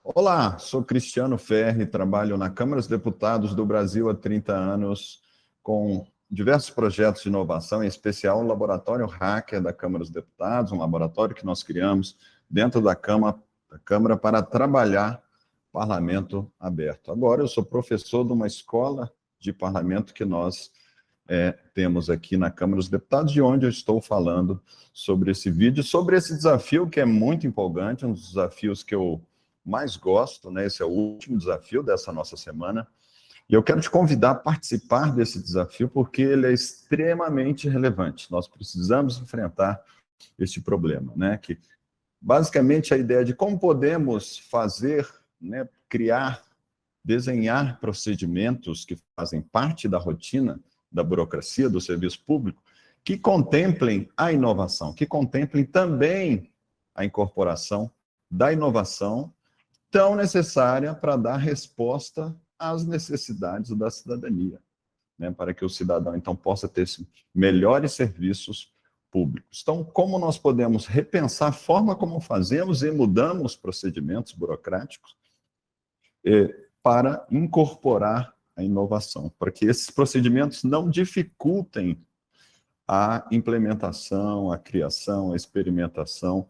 Olá, sou Cristiano Ferri, trabalho na Câmara dos Deputados do Brasil há 30 anos, com diversos projetos de inovação, em especial o Laboratório Hacker da Câmara dos Deputados, um laboratório que nós criamos dentro da Câmara para trabalhar parlamento aberto. Agora eu sou professor de uma escola de parlamento que nós temos aqui na Câmara dos Deputados, de onde eu estou falando sobre esse vídeo, sobre esse desafio que é muito empolgante, um dos desafios que eu mais gosto, né? Esse é o último desafio dessa nossa semana. E eu quero te convidar a participar desse desafio, porque ele é extremamente relevante. Nós precisamos enfrentar este problema, né? Que, basicamente, a ideia de como podemos fazer, né, criar, desenhar procedimentos que fazem parte da rotina da burocracia, do serviço público, que contemplem a inovação, que contemplem também a incorporação da inovação tão necessária para dar resposta às necessidades da cidadania, né, para que o cidadão, então, possa ter melhores serviços públicos. Então, como nós podemos repensar a forma como fazemos e mudamos procedimentos burocráticos para incorporar a inovação, para que esses procedimentos não dificultem a implementação, a criação, a experimentação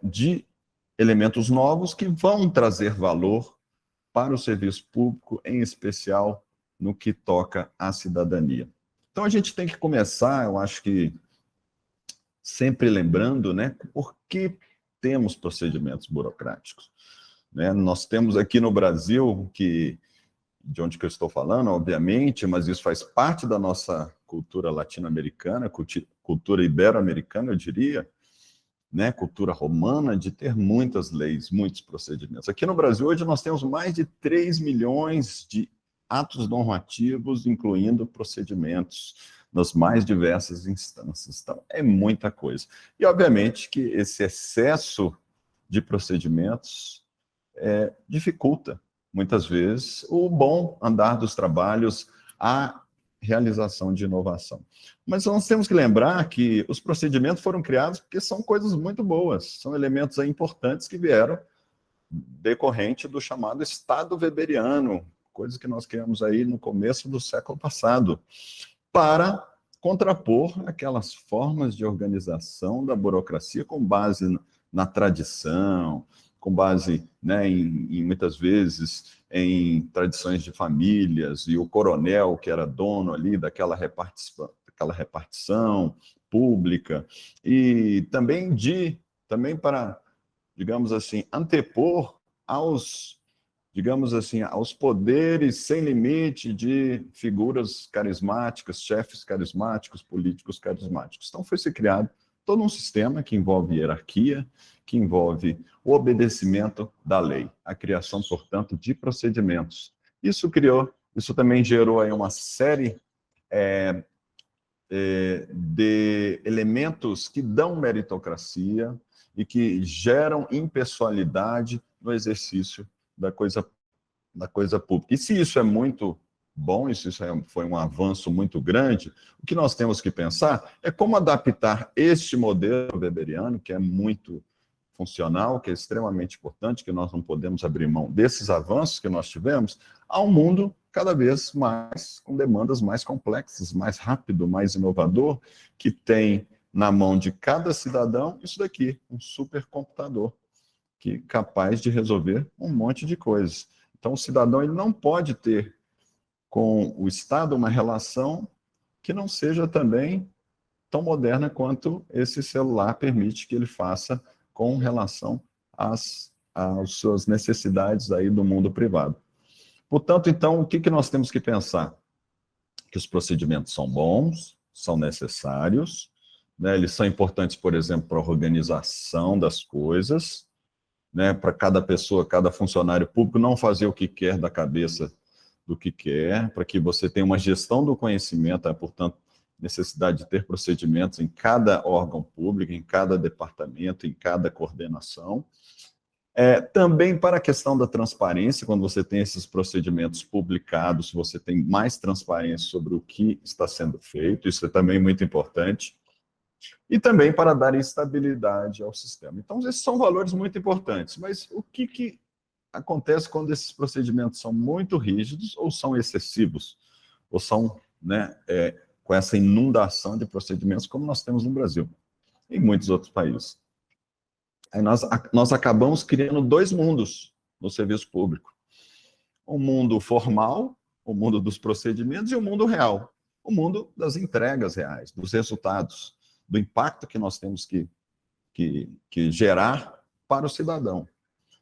de elementos novos que vão trazer valor para o serviço público, em especial no que toca à cidadania. Então, a gente tem que começar, eu acho que, sempre lembrando, né, por que temos procedimentos burocráticos. Né? Nós temos aqui no Brasil, de onde que eu estou falando, obviamente, mas isso faz parte da nossa cultura latino-americana, cultura ibero-americana, eu diria, né, cultura romana, de ter muitas leis, muitos procedimentos. Aqui no Brasil, hoje, nós temos mais de 3 milhões de atos normativos, incluindo procedimentos nas mais diversas instâncias. Então, é muita coisa. E, obviamente, que esse excesso de procedimentos dificulta, muitas vezes, o bom andar dos trabalhos, a realização de inovação. Mas nós temos que lembrar que os procedimentos foram criados porque são coisas muito boas, são elementos aí importantes que vieram decorrente do chamado Estado weberiano, coisas que nós criamos aí no começo do século passado, para contrapor aquelas formas de organização da burocracia com base na tradição, com base, né, muitas vezes, em tradições de famílias, e o coronel que era dono ali daquela repartição pública, e também para, digamos assim, antepor aos poderes sem limite de figuras carismáticas, chefes carismáticos, políticos carismáticos. Então foi se criado todo um sistema que envolve hierarquia, que envolve o obedecimento da lei, a criação, portanto, de procedimentos. Isso também gerou aí uma série de elementos que dão meritocracia e que geram impessoalidade no exercício da coisa pública. E se isso é muito bom, foi um avanço muito grande, o que nós temos que pensar é como adaptar este modelo weberiano, que é muito funcional, que é extremamente importante, que nós não podemos abrir mão desses avanços que nós tivemos, a um mundo cada vez mais com demandas mais complexas, mais rápido, mais inovador, que tem na mão de cada cidadão isso daqui, um supercomputador, que é capaz de resolver um monte de coisas. Então, o cidadão ele não pode ter com o Estado uma relação que não seja também tão moderna quanto esse celular permite que ele faça com relação às suas necessidades aí do mundo privado. Portanto, então, o que nós temos que pensar? Que os procedimentos são bons, são necessários, né? Eles são importantes, por exemplo, para a organização das coisas, né? Para cada pessoa, cada funcionário público não fazer o que quer da cabeça do que quer, para que você tenha uma gestão do conhecimento, portanto, necessidade de ter procedimentos em cada órgão público, em cada departamento, em cada coordenação. Também para a questão da transparência, quando você tem esses procedimentos publicados, você tem mais transparência sobre o que está sendo feito, isso é também muito importante. E também para dar estabilidade ao sistema. Então, esses são valores muito importantes. Mas o que acontece quando esses procedimentos são muito rígidos ou são excessivos? Ou são, né, com essa inundação de procedimentos como nós temos no Brasil e em muitos outros países? Aí nós acabamos criando dois mundos no serviço público. O mundo formal, o mundo dos procedimentos, e o mundo real, o mundo das entregas reais, dos resultados, do impacto que nós temos que gerar para o cidadão.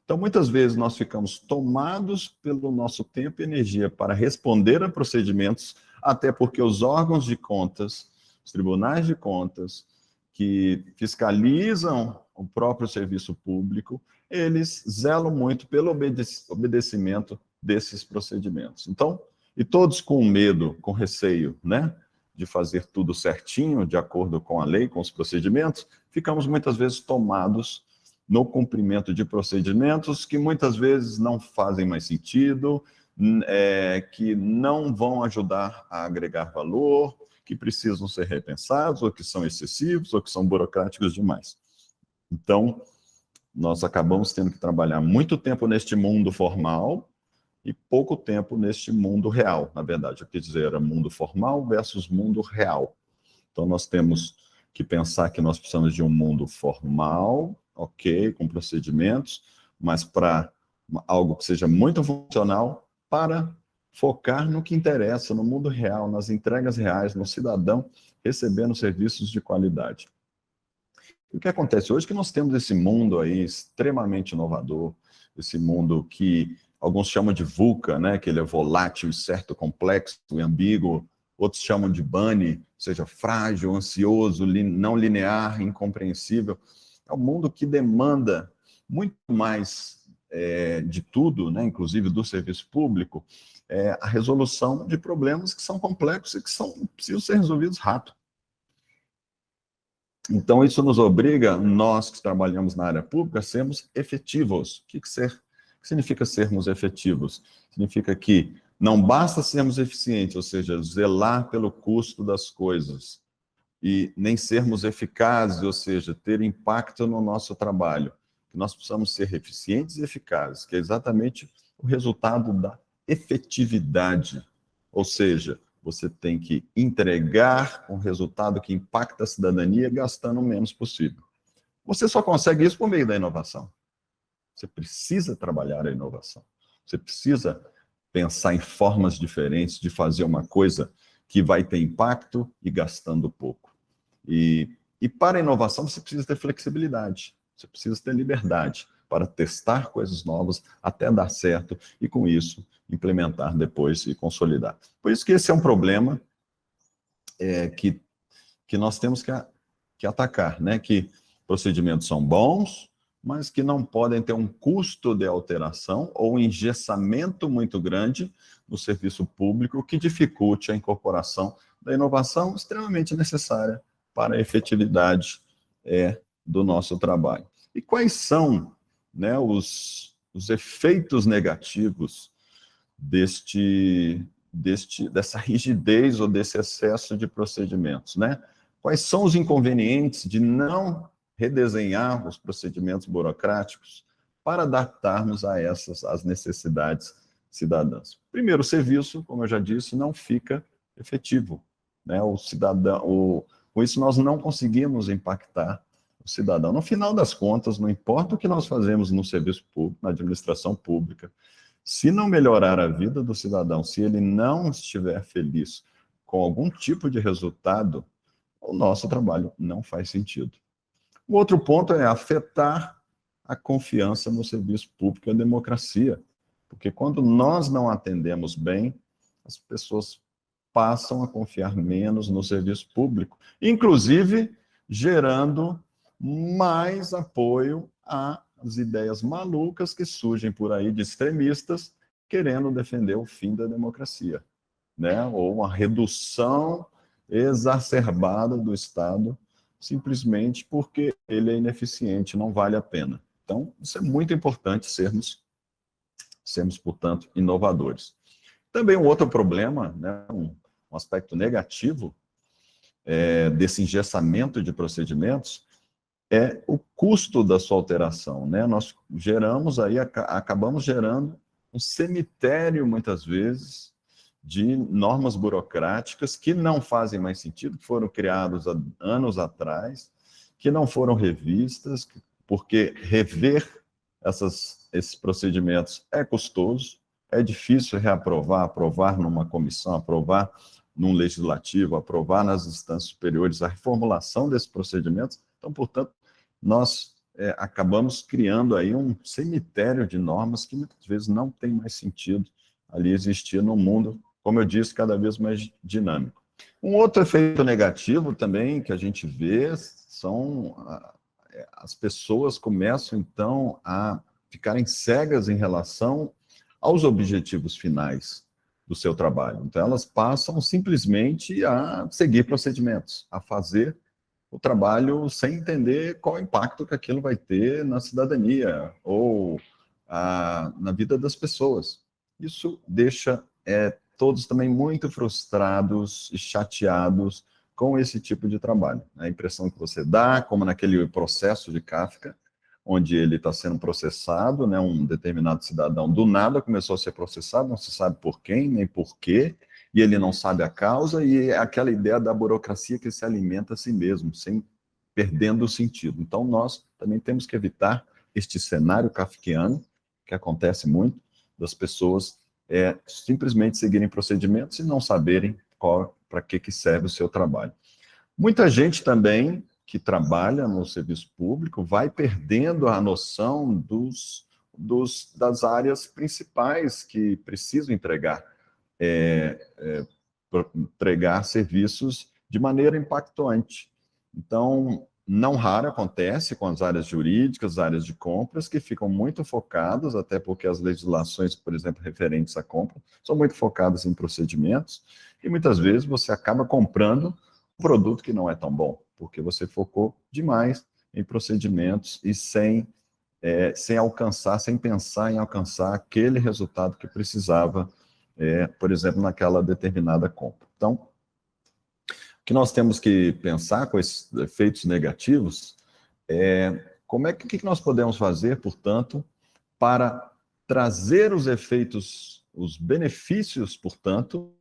Então, muitas vezes, nós ficamos tomados pelo nosso tempo e energia para responder a procedimentos, até porque os órgãos de contas, os tribunais de contas, que fiscalizam o próprio serviço público, eles zelam muito pelo obedecimento desses procedimentos. Então, e todos com medo, com receio, né, de fazer tudo certinho, de acordo com a lei, com os procedimentos, ficamos muitas vezes tomados no cumprimento de procedimentos que muitas vezes não fazem mais sentido, que não vão ajudar a agregar valor, que precisam ser repensados, ou que são excessivos, ou que são burocráticos demais. Então, nós acabamos tendo que trabalhar muito tempo neste mundo formal e pouco tempo neste mundo real. Na verdade, eu quis dizer, era mundo formal versus mundo real. Então, nós temos que pensar que nós precisamos de um mundo formal, ok, com procedimentos, mas para algo que seja muito funcional, para focar no que interessa, no mundo real, nas entregas reais, no cidadão recebendo serviços de qualidade. O que acontece hoje é que nós temos esse mundo aí extremamente inovador, esse mundo que alguns chamam de VUCA, né, que ele é volátil, incerto, complexo e ambíguo, outros chamam de BANI, ou seja, frágil, ansioso, não linear, incompreensível. É um mundo que demanda muito mais de tudo, né, inclusive do serviço público, a resolução de problemas que são complexos e que precisam ser resolvidos rápido. Então, isso nos obriga, nós que trabalhamos na área pública, a sermos efetivos. O que significa sermos efetivos? Significa que não basta sermos eficientes, ou seja, zelar pelo custo das coisas, e nem sermos eficazes, ou seja, ter impacto no nosso trabalho. Nós precisamos ser eficientes e eficazes, que é exatamente o resultado da efetividade. Ou seja, você tem que entregar um resultado que impacta a cidadania gastando o menos possível. Você só consegue isso por meio da inovação. Você precisa trabalhar a inovação. Você precisa pensar em formas diferentes de fazer uma coisa que vai ter impacto e gastando pouco. E para a inovação você precisa ter flexibilidade, você precisa ter liberdade para testar coisas novas até dar certo e, com isso, implementar depois e consolidar. Por isso que esse é um problema que nós temos que atacar, né? Que procedimentos são bons, mas que não podem ter um custo de alteração ou um engessamento muito grande no serviço público que dificulte a incorporação da inovação extremamente necessária para a efetividade do nosso trabalho. E quais são, né, os efeitos negativos dessa rigidez ou desse excesso de procedimentos, né? Quais são os inconvenientes de não redesenhar os procedimentos burocráticos para adaptarmos a às necessidades cidadãs? Primeiro, o serviço, como eu já disse, não fica efetivo, né? O cidadão, com isso nós não conseguimos impactar o cidadão. No final das contas, não importa o que nós fazemos no serviço público, na administração pública, se não melhorar a vida do cidadão, se ele não estiver feliz com algum tipo de resultado, o nosso trabalho não faz sentido. O outro ponto é afetar a confiança no serviço público e a democracia, porque quando nós não atendemos bem, as pessoas passam a confiar menos no serviço público, inclusive gerando mais apoio às ideias malucas que surgem por aí de extremistas querendo defender o fim da democracia, né? Ou uma redução exacerbada do Estado, simplesmente porque ele é ineficiente, não vale a pena. Então, isso é muito importante sermos, portanto, inovadores. Também um outro problema, né, um aspecto negativo, desse engessamento de procedimentos é o custo da sua alteração, né? Nós geramos aí, acabamos gerando um cemitério, muitas vezes, de normas burocráticas que não fazem mais sentido, que foram criadas há anos atrás, que não foram revistas, porque rever esses procedimentos é custoso, é difícil reaprovar, aprovar numa comissão, aprovar num legislativo, aprovar nas instâncias superiores a reformulação desses procedimentos. Então, portanto, nós acabamos criando aí um cemitério de normas que muitas vezes não tem mais sentido ali existir no mundo, como eu disse, cada vez mais dinâmico. Um outro efeito negativo também que a gente vê são as pessoas começam, então, a ficarem cegas em relação aos objetivos finais do seu trabalho. Então, elas passam simplesmente a seguir procedimentos, a fazer o trabalho sem entender qual o impacto que aquilo vai ter na cidadania ou na vida das pessoas. Isso deixa todos também muito frustrados e chateados com esse tipo de trabalho. A impressão que você dá, como naquele processo de Kafka, onde ele está sendo processado, né, um determinado cidadão do nada começou a ser processado, não se sabe por quem, nem por quê, e ele não sabe a causa, e é aquela ideia da burocracia que se alimenta a si mesmo, sem perdendo o sentido. Então, nós também temos que evitar este cenário kafkiano, que acontece muito, das pessoas simplesmente seguirem procedimentos e não saberem para que serve o seu trabalho. Muita gente também que trabalha no serviço público vai perdendo a noção das áreas principais que precisam entregar serviços de maneira impactante. Então, não raro acontece com as áreas jurídicas, as áreas de compras, que ficam muito focadas, até porque as legislações, por exemplo, referentes à compra, são muito focadas em procedimentos, e muitas vezes você acaba comprando um produto que não é tão bom, porque você focou demais em procedimentos e sem alcançar, sem pensar em alcançar aquele resultado que precisava, por exemplo, naquela determinada compra. Então, o que nós temos que pensar com esses efeitos negativos o que nós podemos fazer, portanto, para trazer os efeitos, os benefícios, portanto,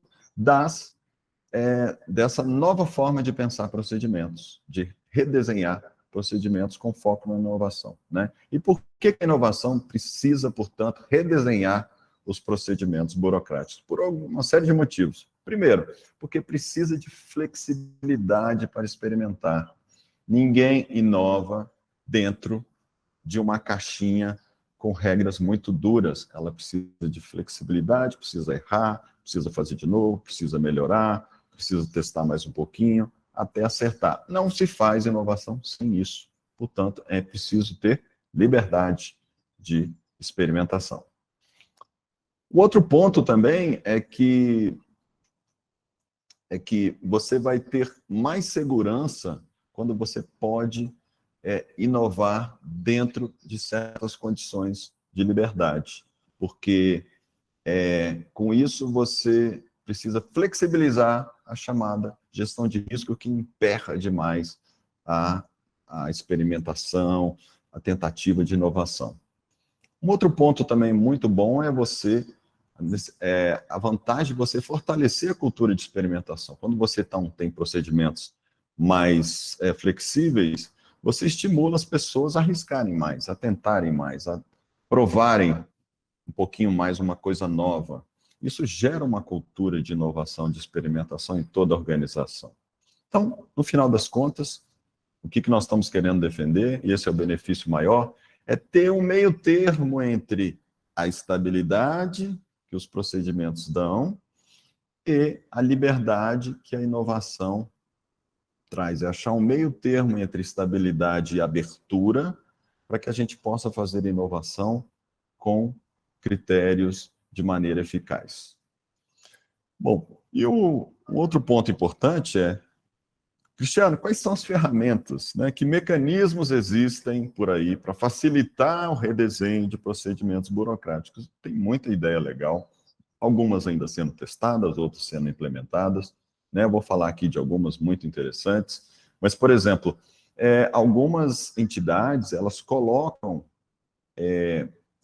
dessa nova forma de pensar procedimentos, de redesenhar procedimentos com foco na inovação, né? E por que a inovação precisa, portanto, redesenhar os procedimentos burocráticos? Por uma série de motivos. Primeiro, porque precisa de flexibilidade para experimentar. Ninguém inova dentro de uma caixinha com regras muito duras. Ela precisa de flexibilidade, precisa errar, precisa fazer de novo, precisa melhorar, precisa testar mais um pouquinho, até acertar. Não se faz inovação sem isso. Portanto, é preciso ter liberdade de experimentação. O outro ponto também é que você vai ter mais segurança quando você pode inovar dentro de certas condições de liberdade, porque com isso você precisa flexibilizar a chamada gestão de risco, que emperra demais a experimentação, a tentativa de inovação. Um outro ponto também muito bom é a vantagem de você fortalecer a cultura de experimentação. Quando você tem procedimentos mais flexíveis, você estimula as pessoas a arriscarem mais, a tentarem mais, a provarem um pouquinho mais uma coisa nova. Isso gera uma cultura de inovação, de experimentação em toda a organização. Então, no final das contas, o que nós estamos querendo defender, e esse é o benefício maior, é ter um meio termo entre a estabilidade que os procedimentos dão e a liberdade que a inovação traz. É achar um meio termo entre estabilidade e abertura para que a gente possa fazer inovação com critérios de maneira eficaz. Bom, e um outro ponto importante Cristiano, quais são as ferramentas, né? Que mecanismos existem por aí para facilitar o redesenho de procedimentos burocráticos? Tem muita ideia legal, algumas ainda sendo testadas, outras sendo implementadas, né? Eu vou falar aqui de algumas muito interessantes, mas, por exemplo, algumas entidades, elas colocam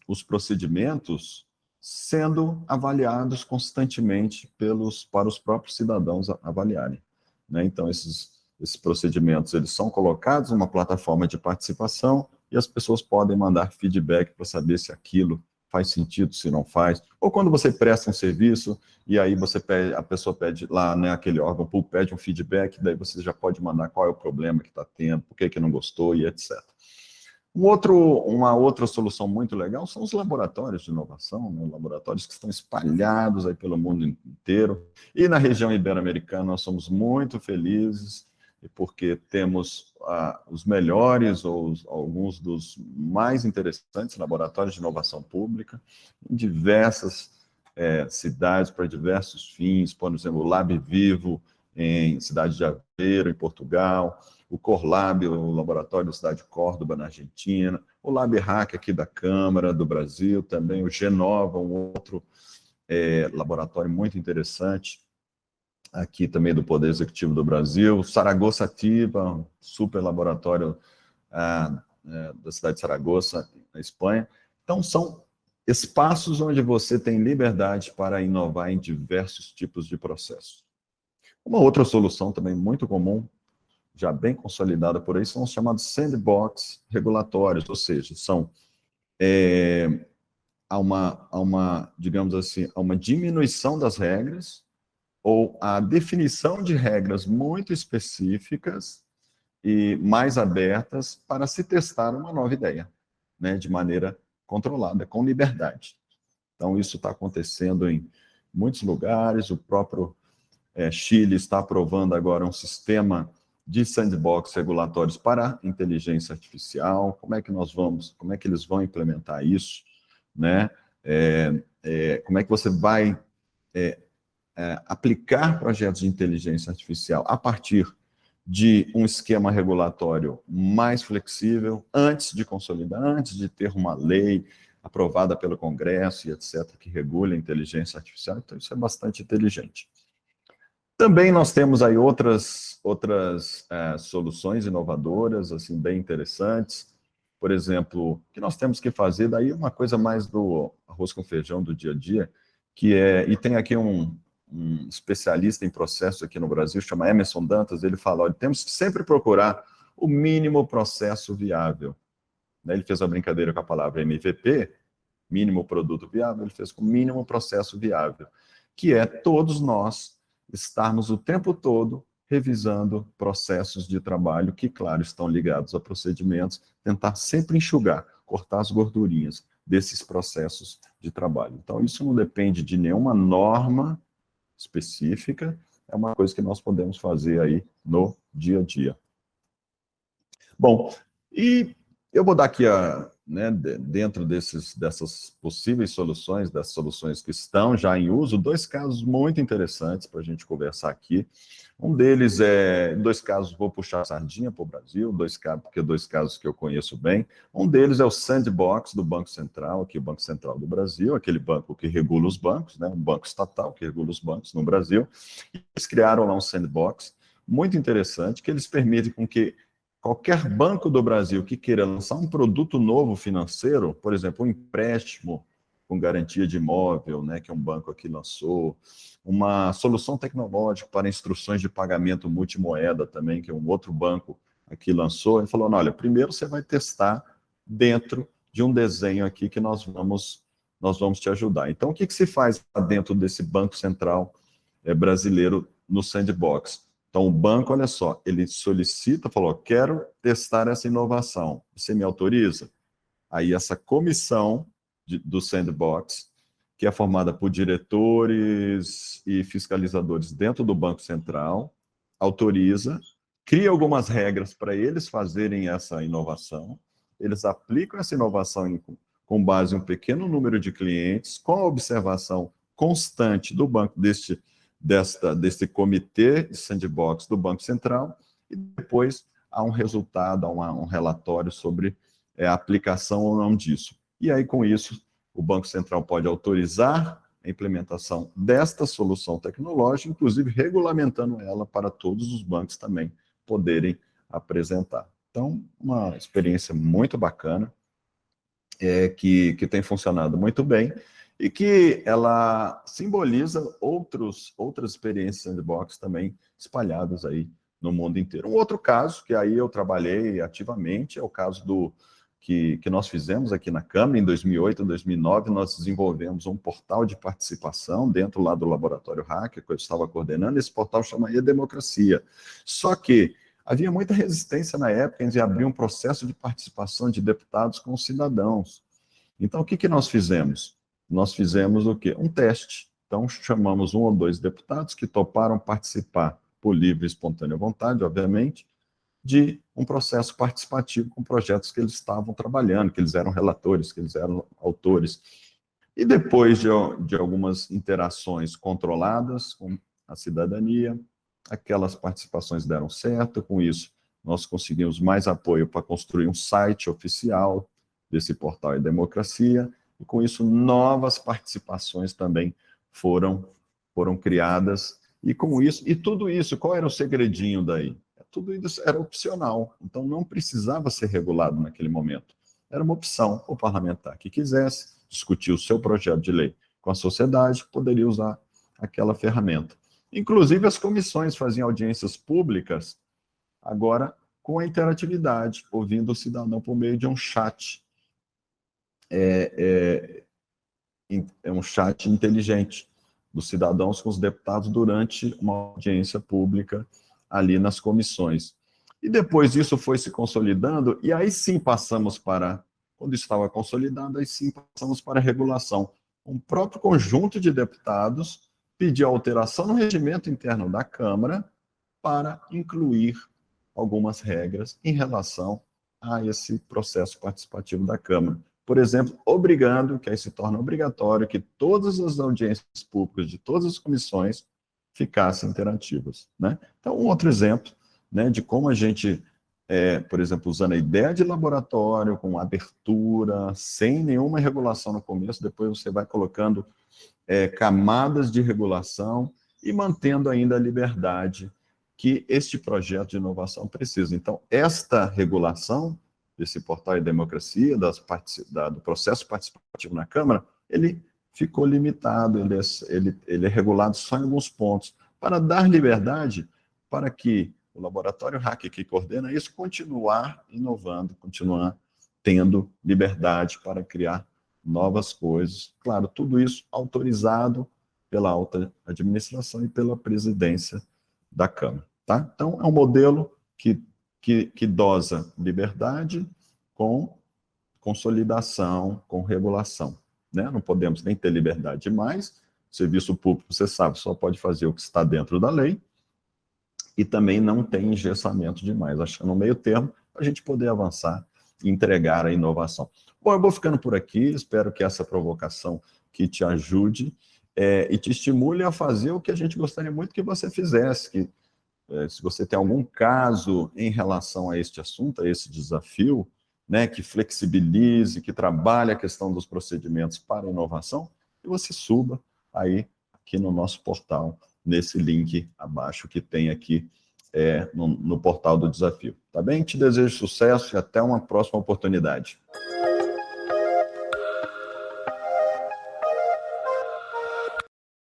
os procedimentos sendo avaliados constantemente para os próprios cidadãos avaliarem, né? Então, esses procedimentos, eles são colocados numa plataforma de participação e as pessoas podem mandar feedback para saber se aquilo faz sentido, se não faz. Ou quando você presta um serviço e aí você pede, a pessoa pede lá, né, aquele órgão pede um feedback, daí você já pode mandar qual é o problema que está tendo, por que não gostou e etc. Uma outra solução muito legal são os laboratórios de inovação, né? Laboratórios que estão espalhados aí pelo mundo inteiro. E na região ibero-americana nós somos muito felizes, porque temos os melhores ou alguns dos mais interessantes laboratórios de inovação pública em diversas cidades, para diversos fins, por exemplo, o Lab Vivo, em cidade de Aveiro, em Portugal, o Corlab, o laboratório da cidade de Córdoba, na Argentina, o LabHack aqui da Câmara do Brasil, também o Genova, um outro laboratório muito interessante, aqui também do Poder Executivo do Brasil, Saragossa Ativa, um super laboratório da cidade de Saragossa, na Espanha. Então, são espaços onde você tem liberdade para inovar em diversos tipos de processos. Uma outra solução também muito comum, já bem consolidada por aí, são os chamados sandbox regulatórios, ou seja, digamos assim, há uma diminuição das regras ou a definição de regras muito específicas e mais abertas para se testar uma nova ideia, né, de maneira controlada, com liberdade. Então, isso está acontecendo em muitos lugares, o próprio Chile está aprovando agora um sistema de sandbox regulatórios para inteligência artificial. Como é que eles vão implementar isso, né? Como é que você vai aplicar projetos de inteligência artificial a partir de um esquema regulatório mais flexível, antes de consolidar, antes de ter uma lei aprovada pelo Congresso e etc., que regule a inteligência artificial. Então, isso é bastante inteligente. Também nós temos aí outras soluções inovadoras, assim, bem interessantes. Por exemplo, o que nós temos que fazer, daí uma coisa mais do arroz com feijão do dia a dia, e tem aqui um especialista em processos aqui no Brasil, chama Emerson Dantas, ele fala, olha, temos que sempre procurar o mínimo processo viável. Ele fez uma brincadeira com a palavra MVP, mínimo produto viável, ele fez com mínimo processo viável, que é todos nós estarmos o tempo todo revisando processos de trabalho que, claro, estão ligados a procedimentos, tentar sempre enxugar, cortar as gordurinhas desses processos de trabalho. Então, isso não depende de nenhuma norma específica, é uma coisa que nós podemos fazer aí no dia a dia. Bom, e eu vou dar aqui, dentro dessas possíveis soluções, das soluções que estão já em uso, dois casos muito interessantes para a gente conversar aqui. Um deles dois casos, vou puxar a sardinha para o Brasil, porque dois casos que eu conheço bem. Um deles é o Sandbox do Banco Central, aqui o Banco Central do Brasil, aquele banco que regula os bancos, né, um banco estatal que regula os bancos no Brasil. E eles criaram lá um Sandbox muito interessante, que eles permitem com que qualquer banco do Brasil que queira lançar um produto novo financeiro, por exemplo, um empréstimo com garantia de imóvel, né, que um banco aqui lançou, uma solução tecnológica para instruções de pagamento multimoeda também, que um outro banco aqui lançou, ele falou, olha, primeiro você vai testar dentro de um desenho aqui que nós vamos te ajudar. Então, o que se faz dentro desse Banco Central brasileiro no Sandbox? Então, o banco, olha só, ele solicita, falou, quero testar essa inovação, você me autoriza? Aí essa comissão do Sandbox, que é formada por diretores e fiscalizadores dentro do Banco Central, autoriza, cria algumas regras para eles fazerem essa inovação, eles aplicam essa inovação com base em um pequeno número de clientes, com a observação constante do banco desse comitê de sandbox do Banco Central, e depois há um resultado, há um relatório sobre a aplicação ou não disso. E aí, com isso, o Banco Central pode autorizar a implementação desta solução tecnológica, inclusive regulamentando ela para todos os bancos também poderem apresentar. Então, uma experiência muito bacana, que tem funcionado muito bem, e que ela simboliza outras experiências sandbox também espalhadas aí no mundo inteiro. Um outro caso, que aí eu trabalhei ativamente, é o caso que nós fizemos aqui na Câmara, em 2008, 2009, nós desenvolvemos um portal de participação dentro lá do Laboratório Hacker, que eu estava coordenando. Esse portal chama E-Democracia. Só que havia muita resistência na época em abrir um processo de participação de deputados com os cidadãos. Então, o que nós fizemos? Nós fizemos o quê? Um teste. Então, chamamos 1 ou 2 deputados que toparam participar por livre e espontânea vontade, obviamente, de um processo participativo com projetos que eles estavam trabalhando, que eles eram relatores, que eles eram autores. E depois de algumas interações controladas com a cidadania, aquelas participações deram certo. Com isso, nós conseguimos mais apoio para construir um site oficial desse portal E-Democracia, e com isso novas participações também foram criadas. E com isso, e tudo isso, qual era o segredinho daí? Tudo isso era opcional, então não precisava ser regulado naquele momento. Era uma opção. O parlamentar que quisesse discutir o seu projeto de lei com a sociedade poderia usar aquela ferramenta. Inclusive, as comissões faziam audiências públicas, agora com a interatividade, ouvindo o cidadão por meio de um chat. É um chat inteligente dos cidadãos com os deputados durante uma audiência pública ali nas comissões. E depois isso foi se consolidando, e aí sim passamos para, quando estava consolidado, aí sim passamos para a regulação. Um próprio conjunto de deputados pediu alteração no regimento interno da Câmara para incluir algumas regras em relação a esse processo participativo da Câmara. Por exemplo, obrigando, que aí se torna obrigatório, que todas as audiências públicas de todas as comissões ficassem interativas, né? Então, um outro exemplo, né, de como a gente, por exemplo, usando a ideia de laboratório, com abertura, sem nenhuma regulação no começo, depois você vai colocando camadas de regulação e mantendo ainda a liberdade que este projeto de inovação precisa. Então, esta regulação desse portal de democracia, do processo participativo na Câmara, ele ficou limitado, ele é regulado só em alguns pontos, para dar liberdade para que o Laboratório Hacker, que coordena isso, continuar inovando, continuar tendo liberdade para criar novas coisas. Claro, tudo isso autorizado pela alta administração e pela presidência da Câmara. Tá? Então, é um modelo que dosa liberdade com consolidação, com regulação. Né? Não podemos nem ter liberdade demais. O serviço público, você sabe, só pode fazer o que está dentro da lei, e também não tem engessamento demais, achando um meio termo para a gente poder avançar e entregar a inovação. Bom, eu vou ficando por aqui, espero que essa provocação que te ajude e te estimule a fazer o que a gente gostaria muito que você fizesse, que se você tem algum caso em relação a este assunto, a esse desafio, né, que flexibilize, que trabalhe a questão dos procedimentos para a inovação, que você suba aí aqui no nosso portal, nesse link abaixo que tem aqui no portal do desafio. Tá bem? Te desejo sucesso e até uma próxima oportunidade.